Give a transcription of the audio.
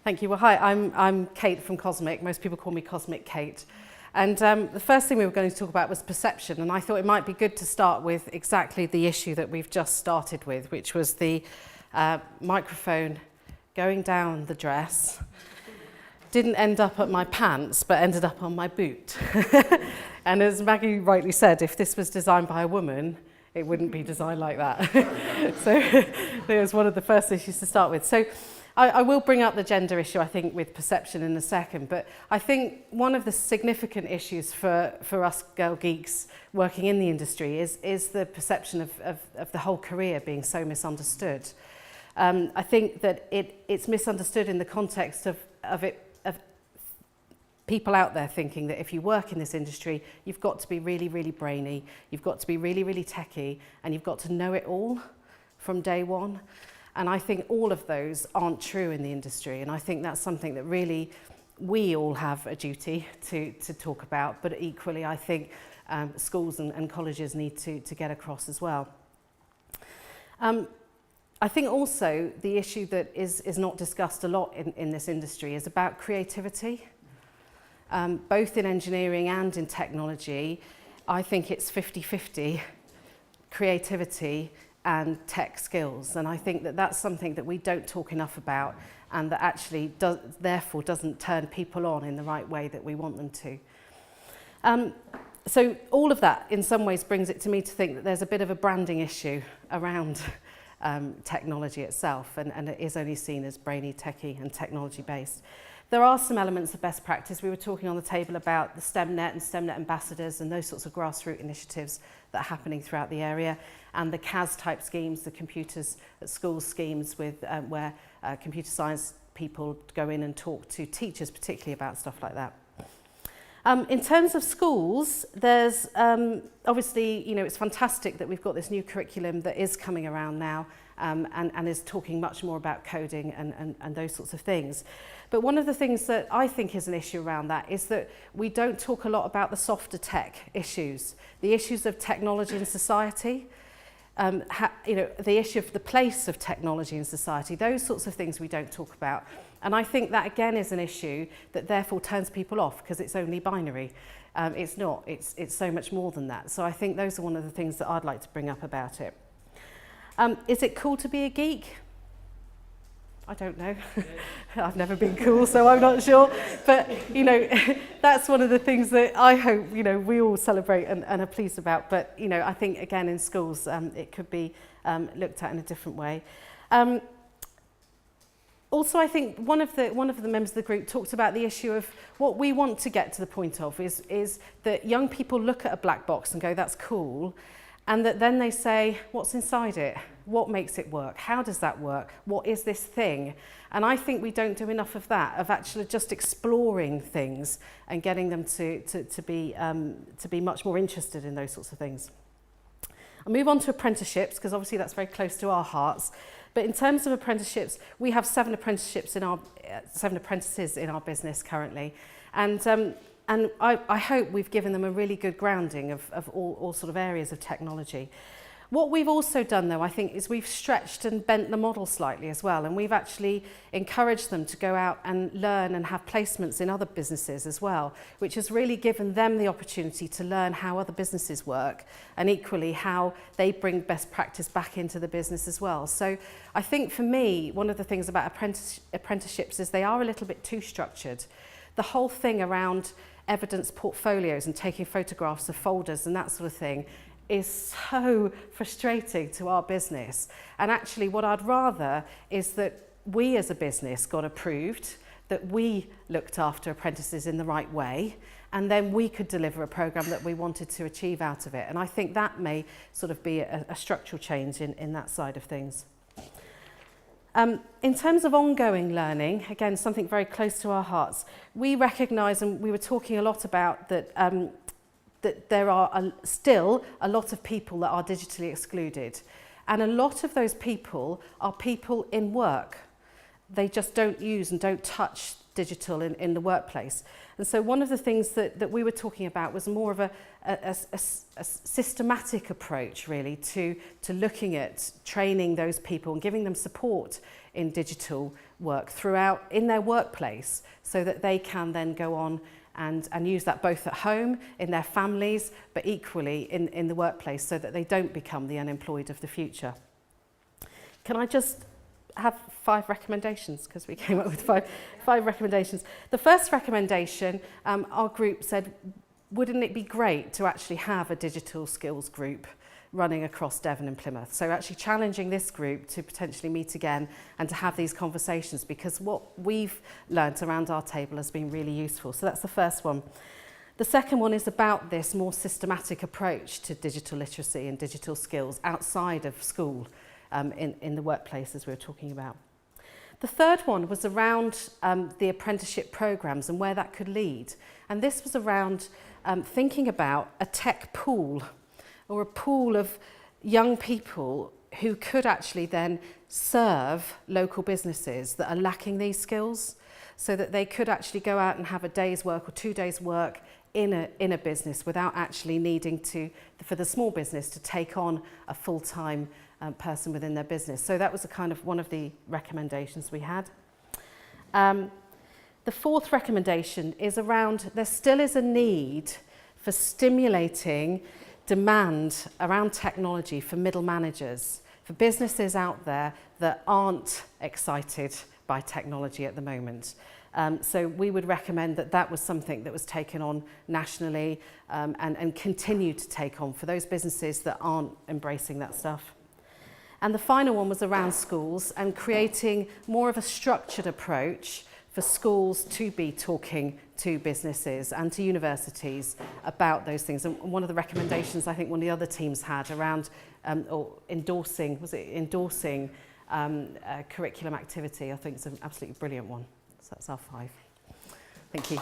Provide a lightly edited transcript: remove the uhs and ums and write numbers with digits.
Thank you. Well, hi, I'm Kate from Cosmic. Most people call me Cosmic Kate. And the first thing we were going to talk about was perception. And I thought it might be good to start with exactly the issue that we've just started with, which was the microphone going down the dress. Didn't end up at my pants, but ended up on my boot. And as Maggie rightly said, if this was designed by a woman, it wouldn't be designed like that. So it was one of the first issues to start with. So I will bring up the gender issue, I think, with perception in a second, but I think one of the significant issues for us girl geeks working in the industry is the perception of the whole career being so misunderstood. I think that it's misunderstood in the context of people out there thinking that if you work in this industry, you've got to be really, really brainy, you've got to be really, really techie, and you've got to know it all from day one. And I think all of those aren't true in the industry. And I think that's something that really we all have a duty to talk about. But equally, I think schools and colleges need to get across as well. I think also the issue that is not discussed a lot in this industry is about creativity. Both in engineering and in technology, I think it's 50-50 creativity and tech skills, and I think that that's something that we don't talk enough about, and that actually therefore doesn't turn people on in the right way that we want them to. So all of that in some ways brings it to me to think that there's a bit of a branding issue around technology itself, and it is only seen as brainy, techie and technology based. There are some elements of best practice. We were talking on the table about the STEMnet and STEMnet ambassadors and those sorts of grassroots initiatives that are happening throughout the area, and the CAS type schemes, the computers at schools schemes with where computer science people go in and talk to teachers particularly about stuff like that. In terms of schools, there's obviously, you know, it's fantastic that we've got this new curriculum that is coming around now and is talking much more about coding and those sorts of things. But one of the things that I think is an issue around that is that we don't talk a lot about the softer tech issues, the issues of technology in society, you know, the issue of the place of technology in society, those sorts of things we don't talk about. And I think that again is an issue that therefore turns people off because it's only binary. It's not, it's so much more than that. So I think those are one of the things that I'd like to bring up about it. Is it cool to be a geek? I don't know. I've never been cool, so I'm not sure. But, you know, that's one of the things that I hope, you know, we all celebrate and are pleased about. But, you know, I think, again, in schools, it could be looked at in a different way. Also, I think one of the members of the group talked about the issue of what we want to get to the point of is that young people look at a black box and go, that's cool. And that then they say, what's inside it? What makes it work? How does that work? What is this thing? And I think we don't do enough of that, of actually just exploring things and getting them to be much more interested in those sorts of things. I'll move on to apprenticeships, because obviously that's very close to our hearts. But in terms of apprenticeships, we have 7 apprentices in our business currently. And I hope we've given them a really good grounding of all sort of areas of technology. What we've also done, though, I think, is we've stretched and bent the model slightly as well. And we've actually encouraged them to go out and learn and have placements in other businesses as well, which has really given them the opportunity to learn how other businesses work and equally how they bring best practice back into the business as well. So I think for me, one of the things about apprenticeships is they are a little bit too structured. The whole thing around evidence portfolios and taking photographs of folders and that sort of thing is so frustrating to our business. And actually what I'd rather is that we as a business got approved, that we looked after apprentices in the right way, and then we could deliver a programme that we wanted to achieve out of it. And I think that may sort of be a structural change in that side of things. In terms of ongoing learning, again, something very close to our hearts, we recognise, and we were talking a lot about that, that there are still a lot of people that are digitally excluded. And a lot of those people are people in work. They just don't use and don't touch digital in the workplace. And so one of the things that we were talking about was more of a systematic approach really to looking at training those people and giving them support in digital work throughout in their workplace so that they can then go on and use that both at home, in their families, but equally in the workplace so that they don't become the unemployed of the future. Can I just have 5 recommendations, because we came up with five recommendations. The first recommendation, our group said, wouldn't it be great to actually have a digital skills group running across Devon and Plymouth? So actually challenging this group to potentially meet again and to have these conversations, because what we've learnt around our table has been really useful. So that's the first one. The second one is about this more systematic approach to digital literacy and digital skills outside of school, in the workplace, as we were talking about. The third one was around the apprenticeship programs and where that could lead. And this was around thinking about a tech pool, or a pool of young people who could actually then serve local businesses that are lacking these skills, so that they could actually go out and have a day's work or 2 days work in a business without actually needing to, for the small business, to take on a full-time person within their business. So that was a kind of one of the recommendations we had. The fourth recommendation is around, there still is a need for stimulating demand around technology for middle managers, for businesses out there that aren't excited by technology at the moment. So we would recommend that that was something that was taken on nationally and continue to take on for those businesses that aren't embracing that stuff. And the final one was around schools and creating more of a structured approach for schools to be talking to businesses and to universities about those things. And one of the recommendations I think one of the other teams had around or endorsing curriculum activity, I think is an absolutely brilliant one. So that's our 5. Thank you.